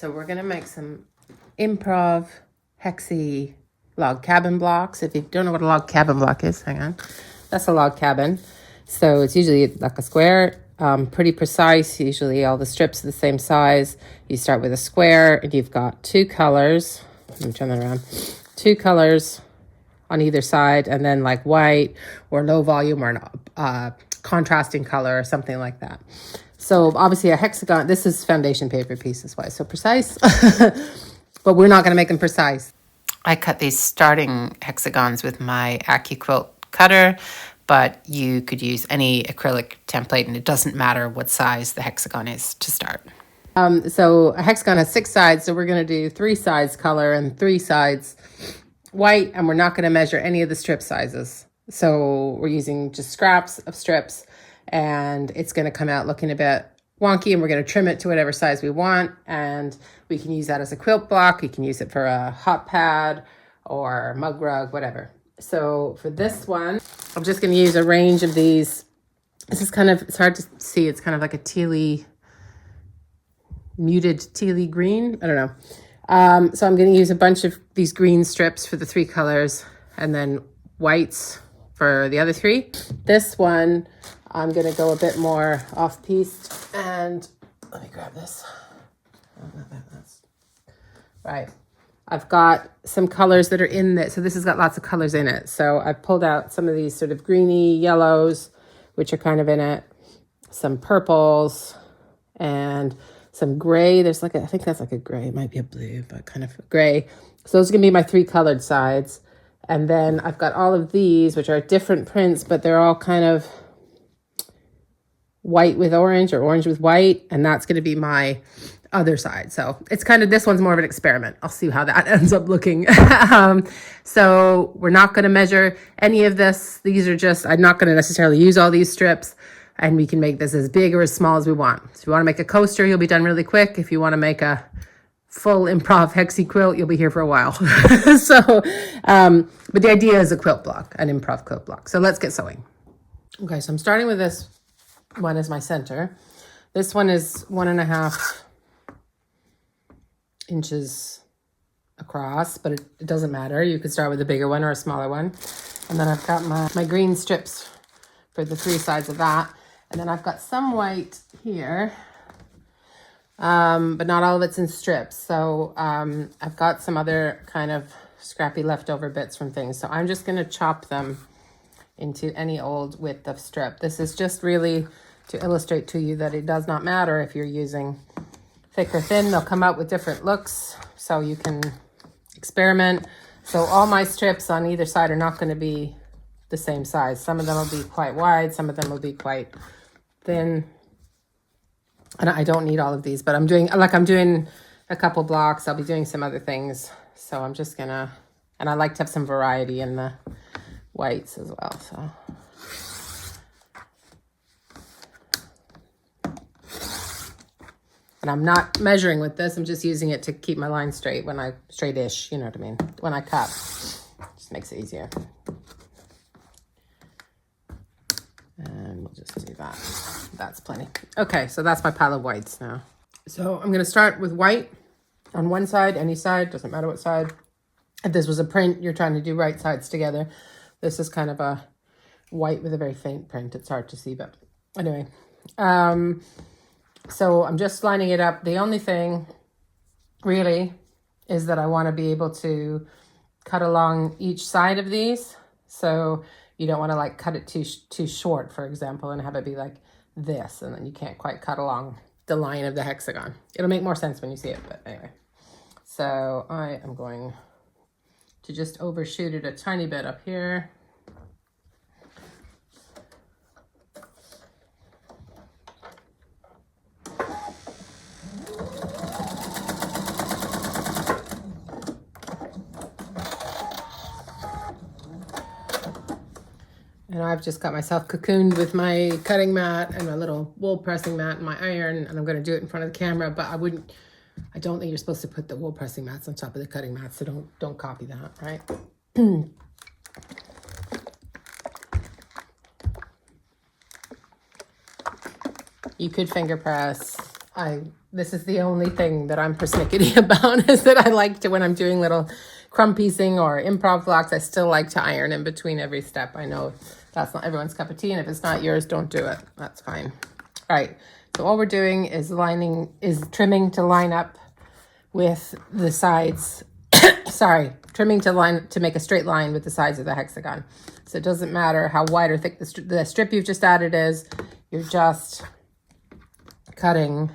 So we're gonna make some Improv Hexie log cabin blocks. If you don't know what a log cabin block is, hang on. That's a log cabin. So it's usually like a square, pretty precise. Usually all the strips are the same size. You start with a square and you've got two colors. Let me turn that around. Two colors on either side, and then like white or low volume or an contrasting color or something like that. So obviously a hexagon, this is foundation paper piece, that's why it's so precise. But we're not going to make them precise. I cut these starting hexagons with my accuquilt cutter, but you could use any acrylic template, and it doesn't matter what size the hexagon is to start. So a hexagon has 6 sides, so we're going to do 3 sides color and 3 sides white, and we're not going to measure any of the strip sizes. So we're using just scraps of strips, and it's going to come out looking a bit wonky, and we're going to trim it to whatever size we want, and we can use that as a quilt block. You can use it for a hot pad or mug rug, whatever. So for this one, I'm just going to use a range of these. This is kind of, it's hard to see, it's kind of like a tealy, muted tealy green. I don't know. So I'm going to use a bunch of these green strips for the 3 colors, and then whites for the other 3. This one, I'm going to go a bit more off-piste, and let me grab this. Right. I've got some colors that are in this. So this has got lots of colors in it. So I've pulled out some of these sort of greeny yellows, which are kind of in it, some purples, and some gray. There's like I think that's like a gray. It might be a blue, but kind of gray. So those are going to be my 3 colored sides. And then I've got all of these, which are different prints, but they're all kind of white with orange or orange with white. And that's going to be my other side. So it's kind of, this one's more of an experiment. I'll see how that ends up looking. So we're not going to measure any of this. These are just, I'm not going to necessarily use all these strips, and we can make this as big or as small as we want. So if you want to make a coaster, you'll be done really quick. If you want to make a full Improv Hexie quilt, you'll be here for a while. But the idea is a quilt block, an Improv quilt block. So let's get sewing. Okay, so I'm starting with this one as my center. This one is 1.5 inches across, but it doesn't matter. You could start with a bigger one or a smaller one. And then I've got my green strips for the 3 sides of that. And then I've got some white here, but not all of it's in strips. So I've got some other kind of scrappy leftover bits from things. So I'm just going to chop them into any old width of strip. This is just really to illustrate to you that it does not matter if you're using thick or thin. They'll come out with different looks, so you can experiment. So all my strips on either side are not going to be the same size. Some of them will be quite wide, some of them will be quite thin. And I don't need all of these, but I'm doing a couple blocks. I'll be doing some other things. So I'm just gonna, and I like to have some variety in the whites as well, so. And I'm not measuring with this. I'm just using it to keep my line straight when I, straight-ish, you know what I mean? When I cut, just makes it easier. And we'll just do that. That's plenty. Okay, so that's my pile of whites now. So I'm gonna start with white on one side, any side, doesn't matter what side. If this was a print, you're trying to do right sides together. This is kind of a white with a very faint print. It's hard to see, but anyway. So I'm just lining it up. The only thing really is that I want to be able to cut along each side of these. So you don't want to like cut it too short, for example, and have it be like this, and then you can't quite cut along the line of the hexagon. It'll make more sense when you see it, but anyway. So I am going to just overshoot it a tiny bit up here. And I've just got myself cocooned with my cutting mat and my little wool pressing mat and my iron, and I'm going to do it in front of the camera, but I don't think you're supposed to put the wool pressing mats on top of the cutting mats, so don't copy that, right? You could finger press. this is the only thing that I'm persnickety about, is that I like to, when I'm doing little crumb piecing or improv blocks, I still like to iron in between every step. I know that's not everyone's cup of tea, and if it's not yours, don't do it. That's fine. All right, so all we're doing is trimming to line up with the sides. Sorry, trimming to make a straight line with the sides of the hexagon. So it doesn't matter how wide or thick the strip you've just added is. You're just cutting.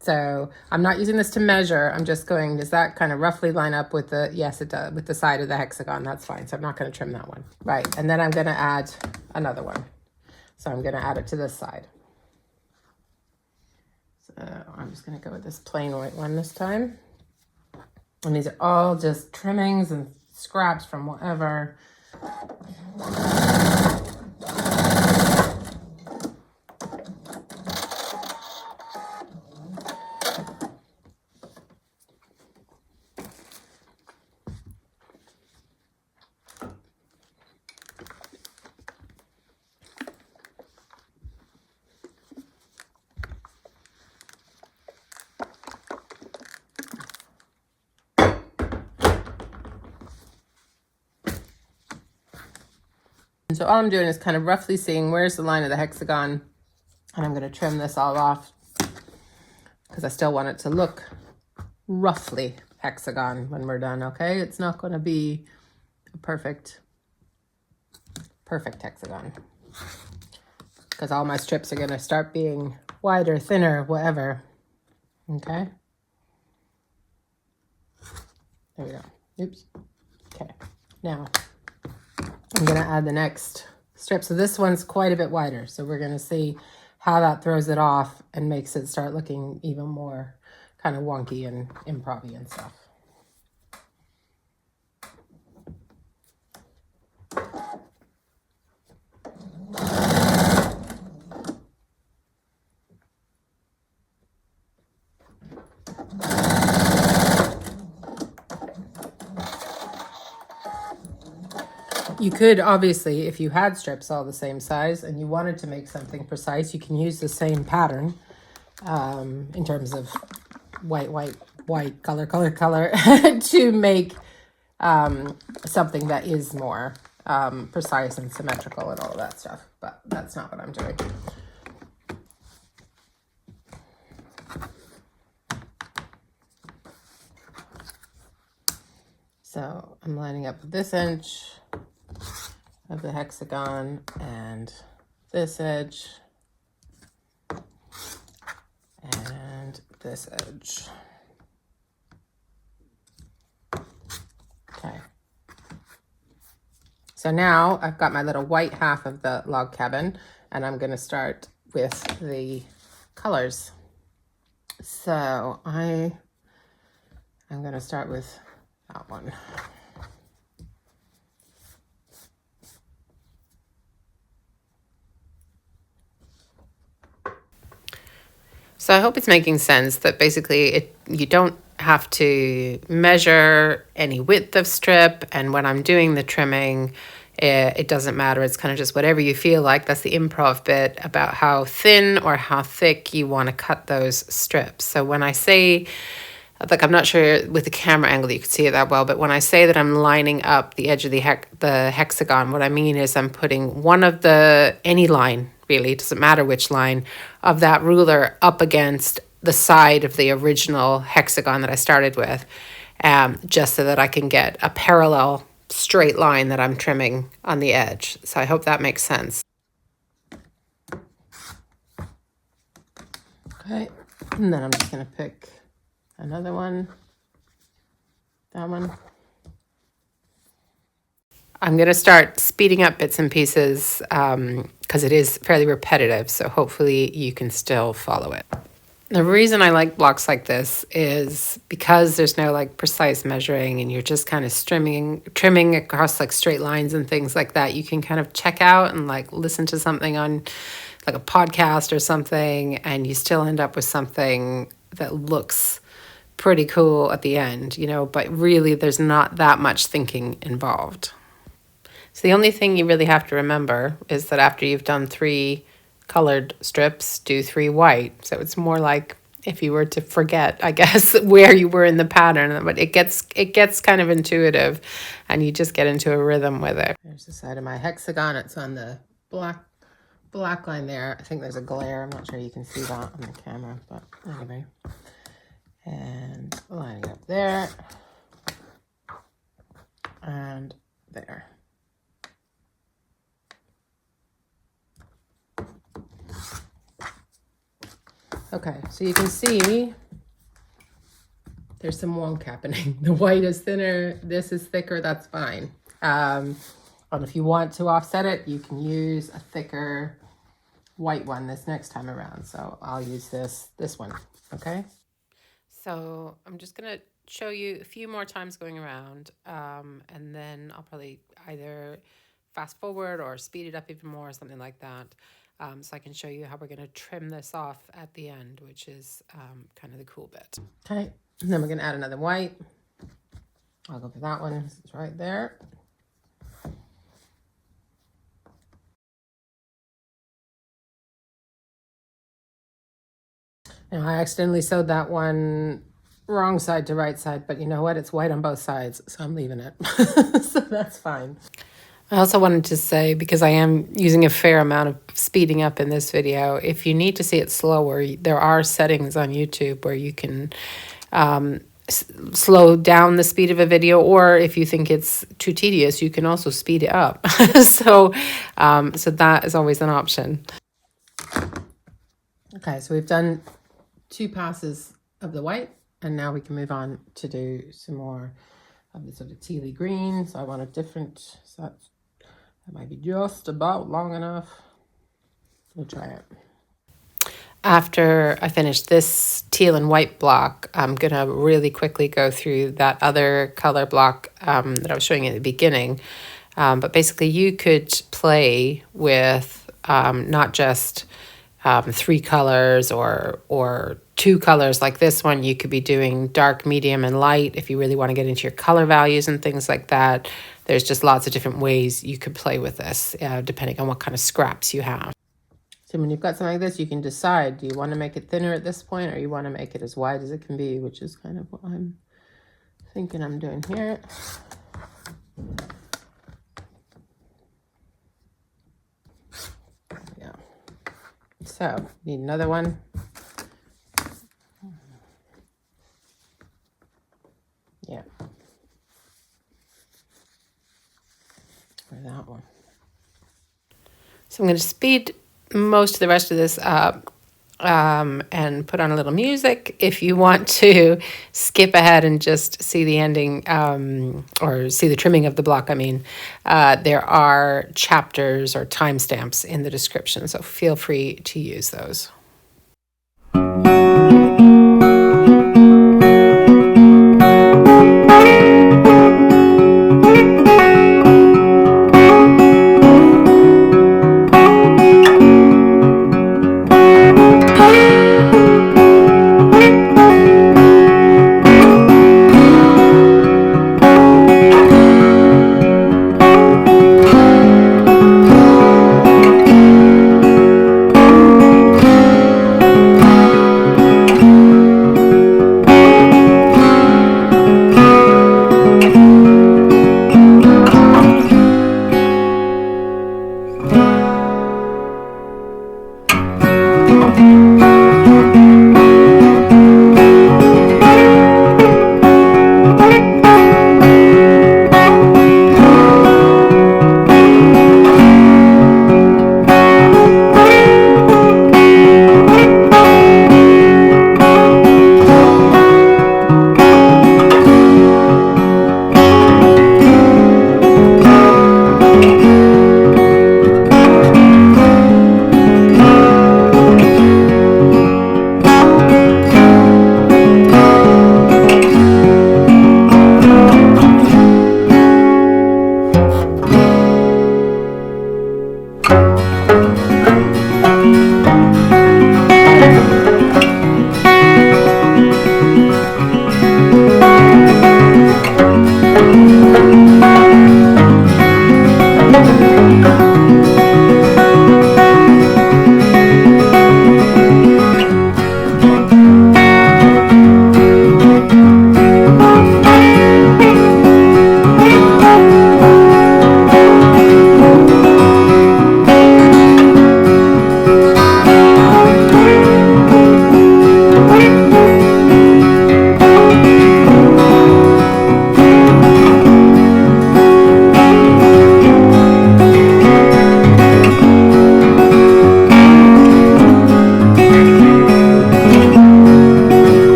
So I'm not using this to measure. I'm just going, does that kind of roughly line up with the, yes, it does, with the side of the hexagon. That's fine. So I'm not going to trim that one. Right. And then I'm going to add another one. So I'm going to add it to this side. So I'm just going to go with this plain white one this time. And these are all just trimmings and scraps from whatever. So all I'm doing is kind of roughly seeing where's the line of the hexagon, and I'm going to trim this all off because I still want it to look roughly hexagon when we're done, okay? It's not going to be a perfect hexagon because all my strips are going to start being wider, thinner, whatever, okay? There we go. Oops. Okay, now I'm going to add the next strip. So this one's quite a bit wider. So we're going to see how that throws it off and makes it start looking even more kind of wonky and improv-y and stuff. You could, obviously, if you had strips all the same size and you wanted to make something precise, you can use the same pattern in terms of white, color, to make something that is more precise and symmetrical and all of that stuff. But that's not what I'm doing. So I'm lining up this edge of the hexagon and this edge and this edge. Okay. So now I've got my little white half of the log cabin, and I'm going to start with the colors. So I'm going to start with that one. So I hope it's making sense that basically you don't have to measure any width of strip, and when I'm doing the trimming, it doesn't matter. It's kind of just whatever you feel like. That's the improv bit about how thin or how thick you want to cut those strips. So when I say, like, I'm not sure with the camera angle you can see it that well, but when I say that I'm lining up the edge of the hexagon, what I mean is I'm putting any line, really, it doesn't matter which line, of that ruler up against the side of the original hexagon that I started with, just so that I can get a parallel straight line that I'm trimming on the edge. So I hope that makes sense. Okay, and then I'm just going to pick another one, that one. I'm going to start speeding up bits and pieces because it is fairly repetitive, so hopefully you can still follow it. The reason I like blocks like this is because there's no like precise measuring, and you're just kind of trimming across like straight lines and things like that. You can kind of check out and like listen to something on like a podcast or something, and you still end up with something that looks pretty cool at the end, but really there's not that much thinking involved. So the only thing you really have to remember is that after you've done 3 colored strips, do 3 white. So it's more like if you were to forget, I guess, where you were in the pattern, but it gets kind of intuitive, and you just get into a rhythm with it. There's the side of my hexagon. It's on the black line there. I think there's a glare. I'm not sure you can see that on the camera, but anyway. And lining up there and there. Okay, so you can see there's some wonk happening. The white is thinner, this is thicker, that's fine. And if you want to offset it, you can use a thicker white one this next time around. So I'll use this one, okay? So I'm just gonna show you a few more times going around, and then I'll probably either fast forward or speed it up even more or something like that. So I can show you how we're going to trim this off at the end, which is kind of the cool bit. Okay, and then we're going to add another white. I'll go for that one. It's right there. Now I accidentally sewed that one wrong side to right side, but you know what? It's white on both sides, so I'm leaving it. So that's fine. I also wanted to say, because I am using a fair amount of speeding up in this video, if you need to see it slower, there are settings on YouTube where you can slow down the speed of a video, or if you think it's too tedious, you can also speed it up. So that is always an option. Okay, so we've done 2 passes of the white, and now we can move on to do some more of the sort of tealy green. So I want a different, so that might be just about long enough. We'll try it. After I finish this teal and white block, I'm gonna really quickly go through that other color block that I was showing you at the beginning. But basically you could play with not just 3 colors or 2 colors like this one. You could be doing dark, medium, and light if you really want to get into your color values and things like that. There's just lots of different ways you could play with this, depending on what kind of scraps you have. So when you've got something like this, you can decide, do you want to make it thinner at this point, or you want to make it as wide as it can be, which is kind of what I'm thinking I'm doing here. Yeah. So, need another one. Yeah. Or that one. So I'm going to speed most of the rest of this up and put on a little music. If you want to skip ahead and just see the ending or see the trimming of the block, I mean, there are chapters or timestamps in the description, so feel free to use those.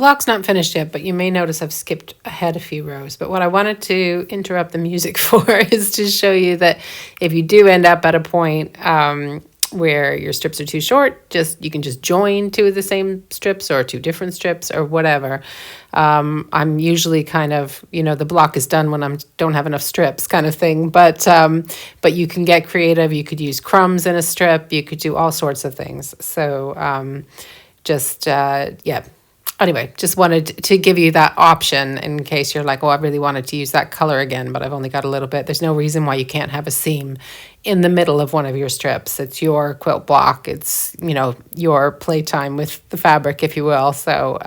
block's not finished yet, but you may notice I've skipped ahead a few rows. But what I wanted to interrupt the music for is to show you that if you do end up at a point where your strips are too short, you can just join two of the same strips or two different strips or whatever. I'm usually kind of, the block is done when I don't have enough strips kind of thing. But you can get creative. You could use crumbs in a strip. You could do all sorts of things. So yeah. Anyway, just wanted to give you that option in case you're like, oh, I really wanted to use that color again, but I've only got a little bit. There's no reason why you can't have a seam in the middle of one of your strips. It's your quilt block. It's, your playtime with the fabric, if you will. So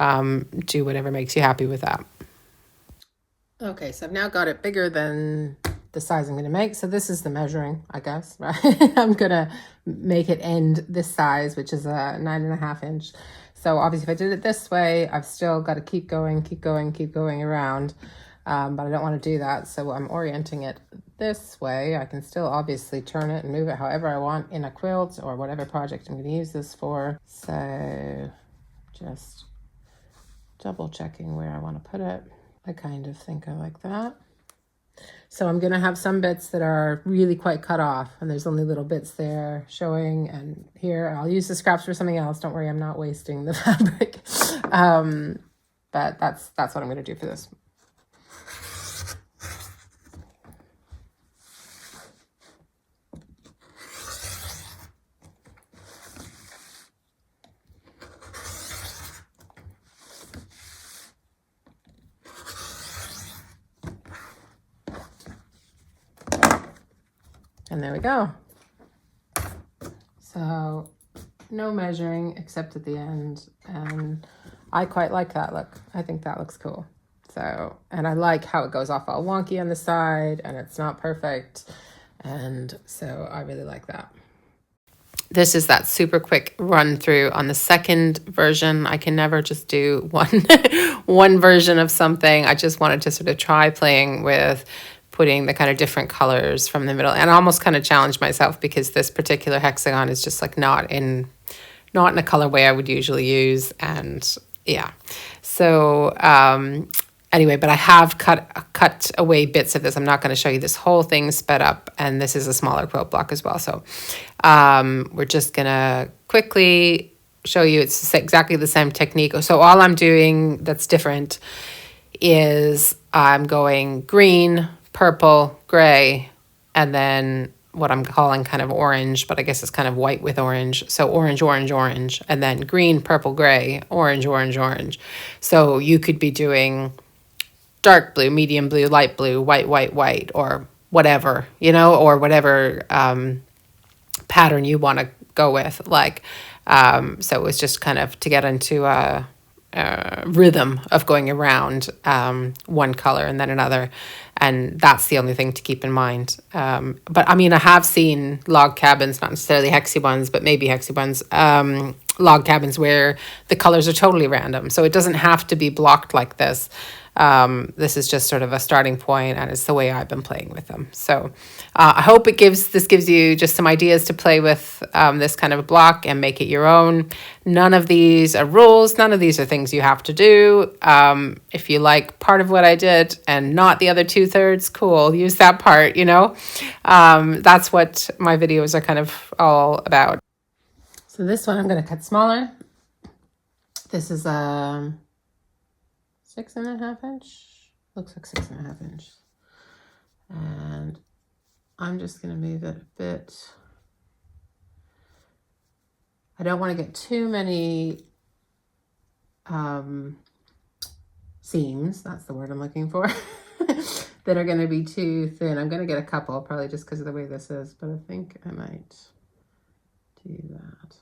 do whatever makes you happy with that. Okay, so I've now got it bigger than the size I'm going to make. So this is the measuring, I guess, right? I'm going to make it end this size, which is a 9.5 inch. So obviously if I did it this way, I've still got to keep going around, but I don't want to do that. So I'm orienting it this way. I can still obviously turn it and move it however I want in a quilt or whatever project I'm going to use this for. So just double checking where I want to put it. I kind of think I like that. So I'm going to have some bits that are really quite cut off, and there's only little bits there showing, and here I'll use the scraps for something else. Don't worry, I'm not wasting the fabric. But that's what I'm going to do for this. And there we go. So no measuring except at the end. And I quite like that look. I think that looks cool. So, and I like how it goes off all wonky on the side and it's not perfect. And so I really like that. This is that super quick run through on the second version. I can never just do one version of something. I just wanted to sort of try playing with putting the kind of different colors from the middle, and almost kind of challenge myself because this particular hexagon is just like not in a colorway I would usually use. And yeah, so anyway, but I have cut away bits of this. I'm not going to show you this whole thing sped up, and this is a smaller quilt block as well. So we're just going to quickly show you it's exactly the same technique. So all I'm doing that's different is I'm going green, purple, gray, and then what I'm calling kind of orange, but I guess it's kind of white with orange. So orange, orange, orange, and then green, purple, gray, orange, orange, orange. So you could be doing dark blue, medium blue, light blue, white, white, white, or whatever, or whatever pattern you want to go with. Like, so it was just kind of to get into a rhythm of going around one color and then another. And that's the only thing to keep in mind. But I mean, I have seen log cabins, not necessarily hexie ones, but maybe hexie ones, log cabins where the colors are totally random. So it doesn't have to be blocked like this. This is just sort of a starting point, and it's the way I've been playing with them. So I hope this gives you just some ideas to play with this kind of a block and make it your own. None of these are rules. None of these are things you have to do. If you like part of what I did and not the other 2/3, cool, use that part, That's what my videos are kind of all about. So this one I'm going to cut smaller. This is 6.5 inch. Looks like 6.5 inch. And I'm just going to move it a bit. I don't want to get too many seams, that's the word I'm looking for, that are going to be too thin. I'm going to get a couple, probably just because of the way this is, but I think I might do that.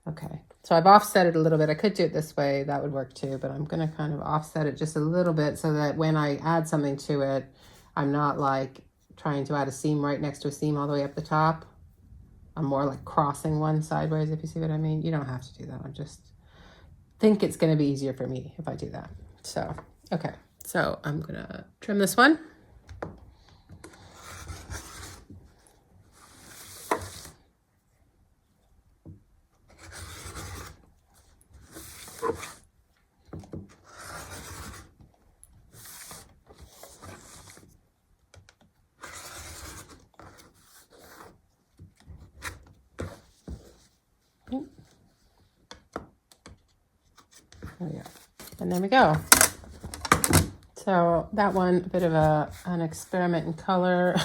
Okay, so I've offset it a little bit. I could do it this way, that would work too, but I'm going to kind of offset it just a little bit so that when I add something to it, I'm not like trying to add a seam right next to a seam all the way up the top. I'm more like crossing one sideways, if you see what I mean. You don't have to do that. I just think it's going to be easier for me if I do that. So, okay. So I'm going to trim this one. There we go. And there we go. So that one, a bit of an experiment in color.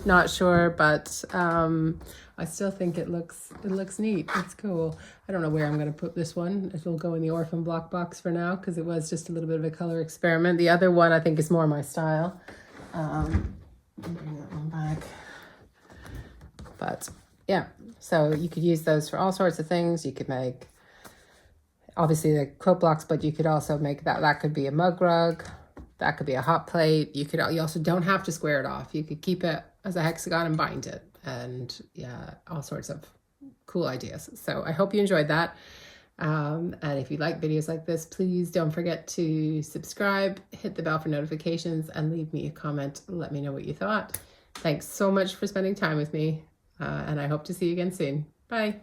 Not sure, but I still think it looks neat. It's cool. I don't know where I'm going to put this one. It'll go in the orphan block box for now because it was just a little bit of a color experiment. The other one I think is more my style. Bring that one back. But yeah, so you could use those for all sorts of things. You could make, obviously, the quilt blocks, but you could also make that could be a mug rug. That could be a hot plate. You also don't have to square it off. You could keep it as a hexagon and bind it. And yeah, all sorts of cool ideas. So I hope you enjoyed that. And if you like videos like this, please don't forget to subscribe, hit the bell for notifications, and leave me a comment. Let me know what you thought. Thanks so much for spending time with me. And I hope to see you again soon. Bye.